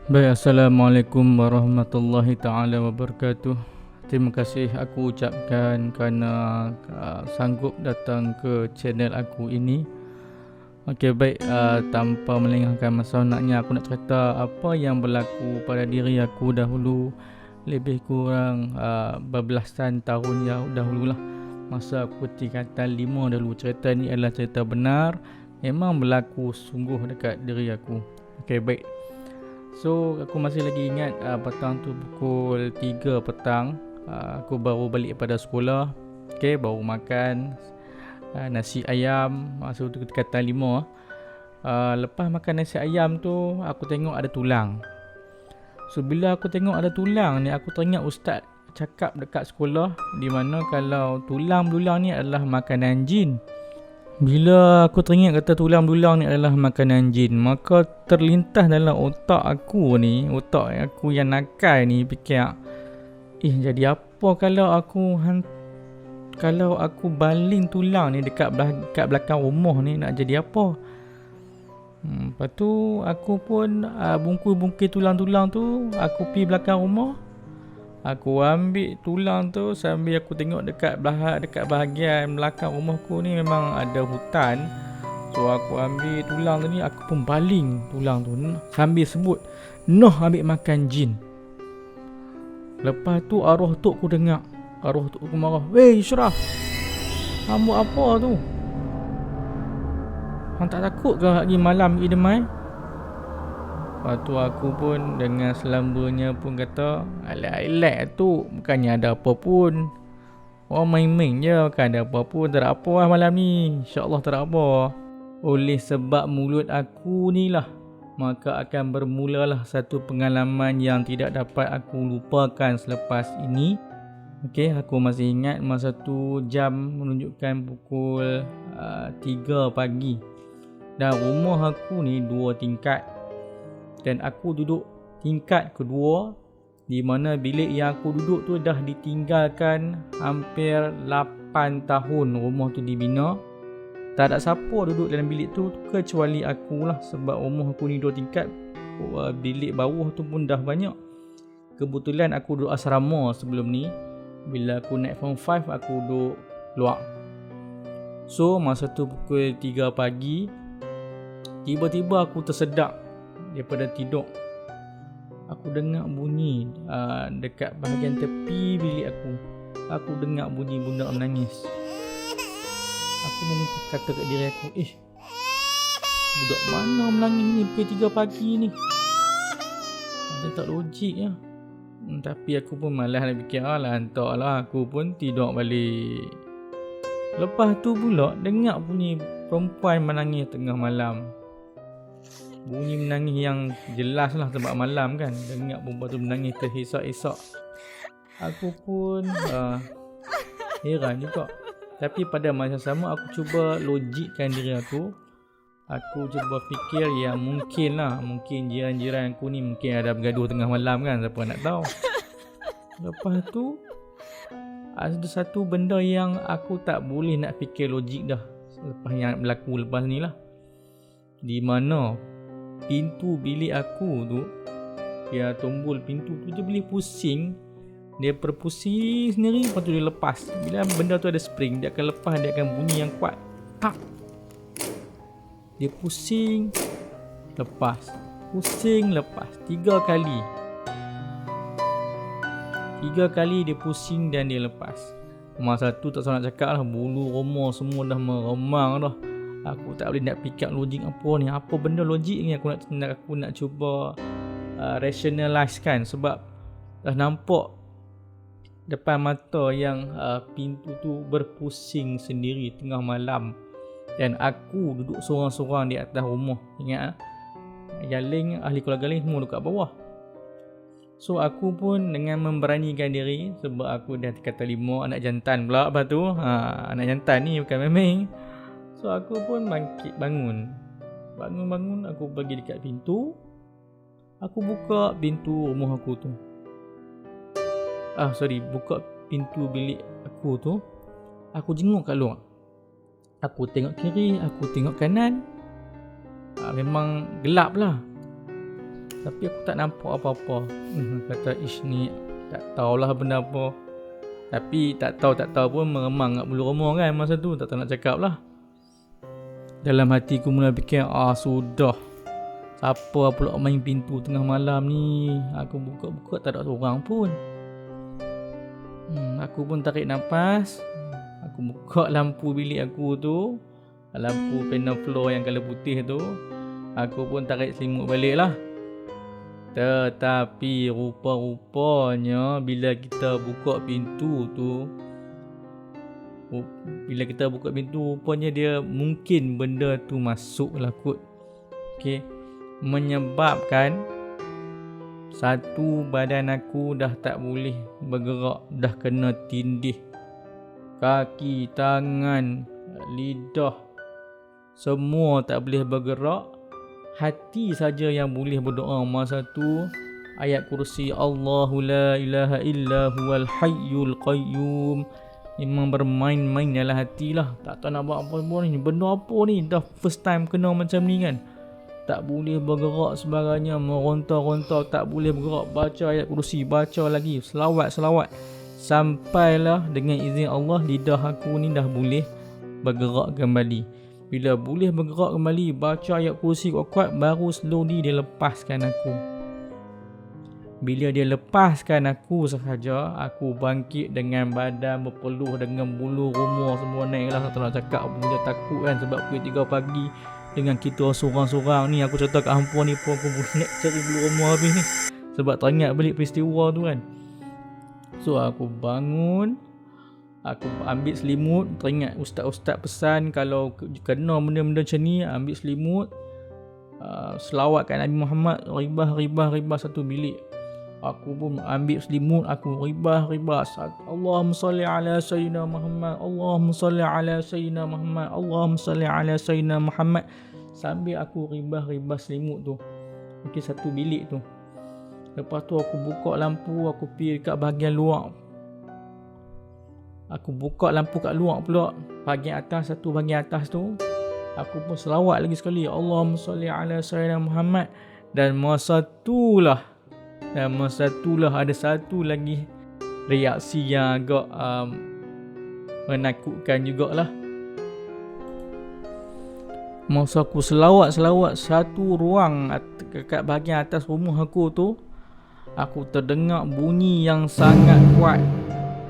Baik, Assalamualaikum warahmatullahi taala wabarakatuh. Terima kasih aku ucapkan kerana sanggup datang ke channel aku ini. Okey, baik, tanpa melengahkan masa, naknya aku nak cerita apa yang berlaku pada diri aku dahulu, lebih kurang berbelasan tahun yang dahululah. Masa aku tingkatan 5 dahulu. Cerita ni adalah cerita benar, memang berlaku sungguh dekat diri aku. Okey, baik. So aku masih lagi ingat petang tu pukul 3 petang, aku baru balik pada sekolah. Okay, baru makan nasi ayam. Masa tu kata 5. Lepas makan nasi ayam tu, aku tengok ada tulang. So bila aku tengok ada tulang ni, aku teringat ustaz cakap dekat sekolah, di mana kalau tulang belulang ni adalah makanan jin. Bila aku teringat kata tulang belulang ni adalah makanan jin, maka terlintas dalam otak aku ni, otak aku yang nakal ni fikir, jadi apa kalau aku baling tulang ni dekat belakang rumah ni, nak jadi apa? Lepas tu aku pun bungkus-bungkus tulang-tulang tu, aku pergi belakang rumah. Aku ambil tulang tu sambil aku tengok dekat bahagian belakang rumahku ni memang ada hutan. So aku ambil tulang tu ni, aku pun baling tulang tu sambil sebut, "Noh ambil makan jin." Lepas tu arwah tok aku dengar. Arwah tok aku marah, "Weh Ishraf, kamu apa tu? Hang tak takut ke hari malam ni demai?" Lepas tu aku pun dengan selambanya pun kata, "Alah tu, bukannya ada apa pun. Orang main-main je, bukan ada apa pun. Tak ada apa lah malam ni. InsyaAllah tak ada apa." Oleh sebab mulut aku ni lah, maka akan bermulalah satu pengalaman yang tidak dapat aku lupakan selepas ini. Okey, aku masih ingat masa tu jam menunjukkan pukul 3 pagi. Dan rumah aku ni 2 tingkat. Dan aku duduk tingkat kedua, di mana bilik yang aku duduk tu dah ditinggalkan hampir 8 tahun rumah tu dibina. Tak ada siapa duduk dalam bilik tu kecuali akulah, sebab rumah aku ni 2 tingkat. Bilik bawah tu pun dah banyak. Kebetulan aku duduk asrama sebelum ni. Bila aku naik form 5, aku duduk luar. So masa tu pukul 3 pagi, tiba-tiba aku tersedak daripada tidur. Aku dengar bunyi dekat bahagian tepi bilik aku. Aku dengar bunyi bunda menangis. Aku pun kata kat diri aku, budak mana menangis ni pukul 3 pagi ni? Ada tak logik ya. Tapi aku pun malas nak fikir, entahlah, aku pun tidur balik. Lepas tu pula dengar bunyi perempuan menangis tengah malam. Bunyi menangis yang jelas lah sebab malam kan. Dengar perempuan tu menangis terhesak-hesak. Aku pun heran juga. Tapi pada masa sama aku cuba logikkan diri aku. Aku cuba fikir yang mungkin jiran-jiran aku ni mungkin ada bergaduh tengah malam kan. Siapa nak tahu. Lepas tu ada satu benda yang aku tak boleh nak fikir logik dah lepas yang berlaku lepas ni lah. Di mana pintu bilik aku tu, dia tombol pintu tu dia boleh pusing. Dia berpusing sendiri, lepas tu dia lepas. Bila benda tu ada spring, dia akan lepas, dia akan bunyi yang kuat. Tak. Dia pusing, lepas. Pusing, lepas. 3 kali. 3 kali dia pusing dan dia lepas. Masa tu tak salah nak cakap lah, bulu roma semua dah meremang dah. Aku tak boleh nak fikir logik apa ni. Apa benda logik ni aku nak cuba rationalize kan. Sebab dah nampak depan mata yang pintu tu berpusing sendiri tengah malam. Dan aku duduk sorang-sorang di atas rumah. Ingat Yaling, ahli keluarga Yaling semua dekat bawah. So aku pun dengan memberanikan diri, sebab aku dah kata 5 anak jantan pula. Lepas tu anak jantan ni bukan main-main. So aku pun bangun, aku pergi dekat pintu. Aku buka pintu rumah aku tu. Buka pintu bilik aku tu. Aku jenguk kat luar. Aku tengok kiri, aku tengok kanan. Memang gelap lah. Tapi aku tak nampak apa-apa. Kata ish ni tak tahulah benda apa. Tapi tak tahu pun meremang kat bulu roma kan masa tu. Tak tahu nak cakap lah. Dalam hati aku mula fikir, sudah. Siapa pula main pintu tengah malam ni? Aku buka-buka tak ada seorang pun. Aku pun tarik nafas. Aku buka lampu bilik aku tu. Lampu panel floor yang colour putih tu. Aku pun tarik selimut balik lah. Tetapi rupa-rupanya bila kita buka pintu tu, rupanya dia mungkin benda tu masuk lah kot. Okay. Menyebabkan satu badan aku dah tak boleh bergerak, dah kena tindih. Kaki, tangan, lidah, semua tak boleh bergerak. Hati saja yang boleh berdoa masa tu. Ayat kursi Allahu la ilaha illa huwal hayyul qayyum. Memang bermain-main dalam hati lah. Tak tahu nak buat apa-apa ni. Benda apa ni? Dah first time kena macam ni kan. Tak boleh bergerak sebagainya. Meronta-ronta tak boleh bergerak. Baca ayat kursi. Baca lagi. Selawat. Sampailah dengan izin Allah lidah aku ni dah boleh bergerak kembali. Bila boleh bergerak kembali, baca ayat kursi kuat-kuat, baru slowly dia lepaskan aku. Bila dia lepaskan aku sahaja, aku bangkit dengan badan berpeluh dengan bulu roma semua naik lah. Tak nak cakap apa pun, dia takut kan sebab pukul 3 pagi dengan kita sorang-sorang ni. Aku cerita kat hampa ni pun aku nak cari bulu roma habis ni. Sebab teringat balik peristiwa tu kan. So aku bangun. Aku ambil selimut. Teringat ustaz-ustaz pesan kalau kena benda-benda macam ni, ambil selimut, selawatkan Nabi Muhammad, ribah satu bilik. Aku pun ambil selimut, aku ribah. Allahumma salli ala sayyidina Muhammad, Allahumma salli ala sayyidina Muhammad, Allahumma salli ala sayyidina Muhammad. Sambil aku ribah selimut tu. Mungkin satu bilik tu. Lepas tu aku buka lampu, aku pergi dekat bahagian luar. Aku buka lampu kat luar pula. Bahagian atas, satu bahagian atas tu. Aku pun selawat lagi sekali. Allahumma salli ala sayyidina Muhammad. Dan masa tu lah ada satu lagi reaksi yang agak menakutkan jugalah. Masa aku selawat satu ruang kat bahagian atas rumah aku tu, aku terdengar bunyi yang sangat kuat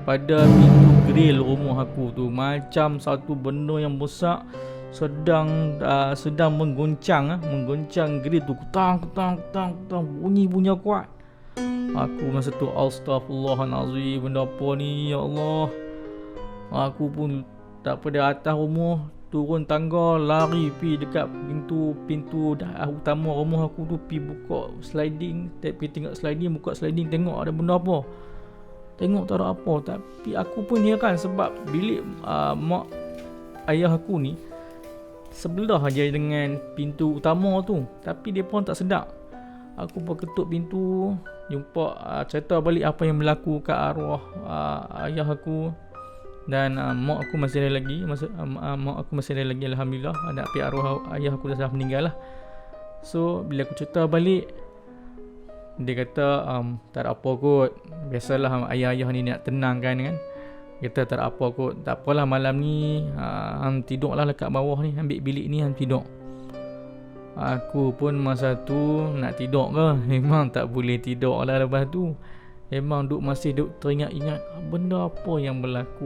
pada pintu grill rumah aku tu. Macam satu benda yang besar sedang mengguncang grill tu. Kutang, bunyi kuat. Aku masa tu astaghfirullahalazim, benda apa ni ya Allah. Aku pun tak pada atas rumah, turun tangga, lari pi dekat pintu utama rumah aku tu, pi buka sliding, tengok sliding, buka sliding, tengok ada benda apa. Tengok tak ada apa. Tapi aku pun heran sebab bilik mak ayah aku ni sebelah aja dengan pintu utama tu. Tapi dia pun tak sedar. Aku pun ketuk pintu, jumpa cerita balik apa yang berlaku kat arwah ayah aku. Dan mak aku masih ada lagi. Mak aku masih ada lagi, alhamdulillah. Ada pihak arwah ayah aku dah meninggal lah. So bila aku cerita balik, dia kata tak ada apa kot. Biasalah ayah-ayah ni nak tenangkan kan. Kata tak ada apa kot. Tak apalah malam ni tidurlah dekat bawah ni, ambil bilik ni tidur. Aku pun masa tu nak tidur ke, memang tak boleh tidur lah lepas tu. Memang masih teringat-ingat benda apa yang berlaku.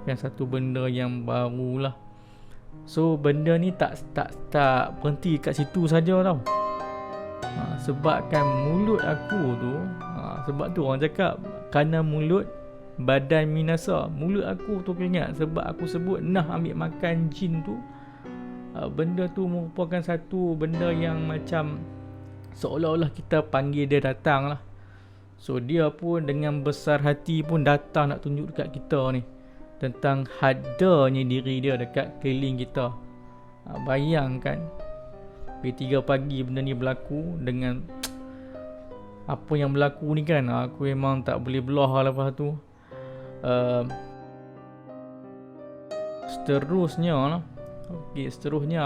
Yang satu benda yang baru lah. So benda ni tak berhenti kat situ saja tau. Sebabkan mulut aku tu, sebab tu orang cakap kerana mulut badan minasa. Mulut aku tu ingat sebab aku sebut nah ambil makan jin tu. Benda tu merupakan satu benda yang macam seolah-olah kita panggil dia datang lah. So dia pun dengan besar hati pun datang nak tunjuk dekat kita ni tentang hadanya diri dia dekat keliling kita. Bayangkan pukul 3 pagi benda ni berlaku. Dengan apa yang berlaku ni kan, aku memang tak boleh belah lepas tu. Seterusnya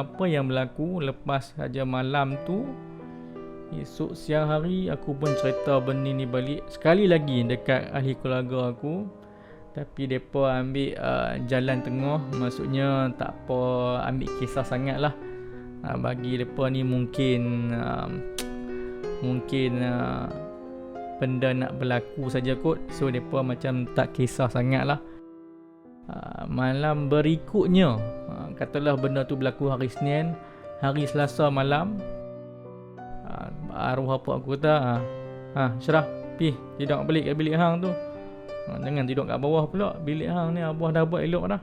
apa yang berlaku lepas saja malam tu, Esok siang hari aku pun cerita benda ni balik sekali lagi dekat ahli keluarga aku. Tapi mereka ambil jalan tengah. Maksudnya tak apa ambil kisah sangat lah. Bagi mereka ni mungkin benda nak berlaku saja kot. So mereka macam tak kisah sangat lah. Malam berikutnya, katalah benda tu berlaku hari Senin, hari Selasa malam, arwah apa aku kata, Syarah, pergi tidur balik kat bilik hang tu. Jangan tidur kat bawah pula. Bilik hang ni abah dah buat elok dah.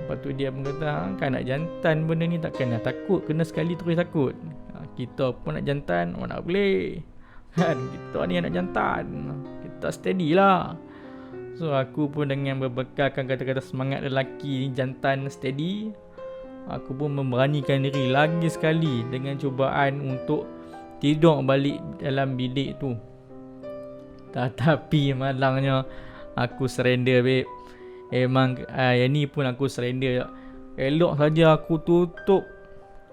Lepas tu dia pun kata, kan nak jantan benda ni takkan dah takut. Kena sekali terus takut. Kita pun nak jantan, mana boleh. Kan kita ni nak jantan. Kita steady lah. So aku pun dengan berbekalkan kata-kata semangat lelaki ni, jantan steady, aku pun memberanikan diri lagi sekali dengan cubaan untuk tidur balik dalam bilik tu. Tetapi malangnya aku surrender, babe. Emang yang ni pun aku surrender. Elok saja aku tutup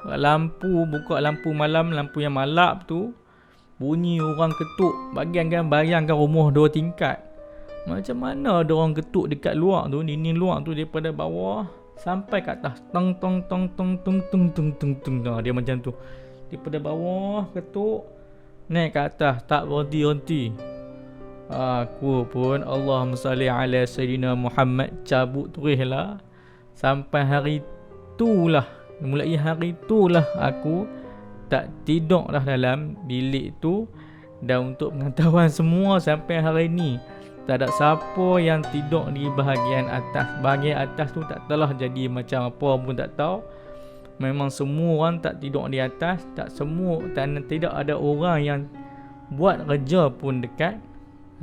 lampu, buka lampu malam, lampu yang malap tu, bunyi orang ketuk. Bayangkan rumah 2 tingkat. Macam mana ada orang ketuk dekat luar tu, dinding luar tu, daripada bawah sampai kat atas. Tong tong tong tong tong tong tong tong tong. Dia macam tu. Daripada bawah ketuk, naik ke atas, tak berhenti-henti. Aku pun Allahumma salli ala Sayyidina Muhammad, cabut terus lah. Sampai hari tu lah, mulai hari tu lah aku tak tidur dah dalam bilik tu. Dan untuk pengetahuan semua, sampai hari ni tak ada siapa yang tidur di bahagian atas. Bahagian atas tu tak telah jadi macam apa pun tak tahu. Memang semua orang tak tidur di atas. Tidak ada orang yang buat kerja pun dekat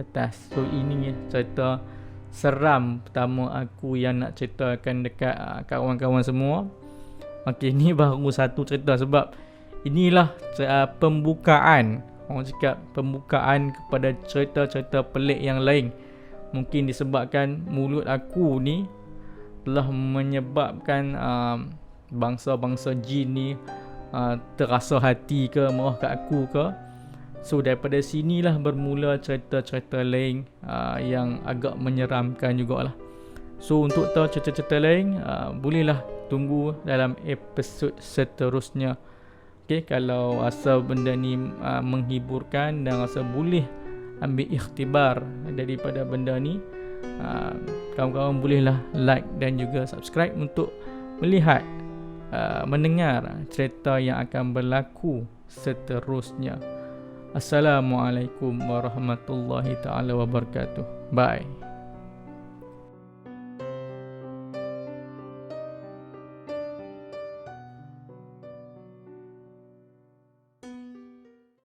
atas. So ini cerita seram pertama aku yang nak ceritakan dekat kawan-kawan semua. Okey, ni baru satu cerita sebab inilah pembukaan. Orang cakap pembukaan kepada cerita-cerita pelik yang lain. Mungkin disebabkan mulut aku ni telah menyebabkan bangsa-bangsa jin ni terasa hati ke, marah kat aku ke. So daripada sinilah bermula cerita-cerita lain yang agak menyeramkan jugalah. So untuk tahu cerita-cerita lain, bolehlah tunggu dalam episod seterusnya. Okay, kalau rasa benda ni menghiburkan dan rasa boleh ambil ikhtibar daripada benda ni, kawan-kawan bolehlah like dan juga subscribe untuk melihat, mendengar cerita yang akan berlaku seterusnya. Assalamualaikum warahmatullahi taala wabarakatuh. Bye.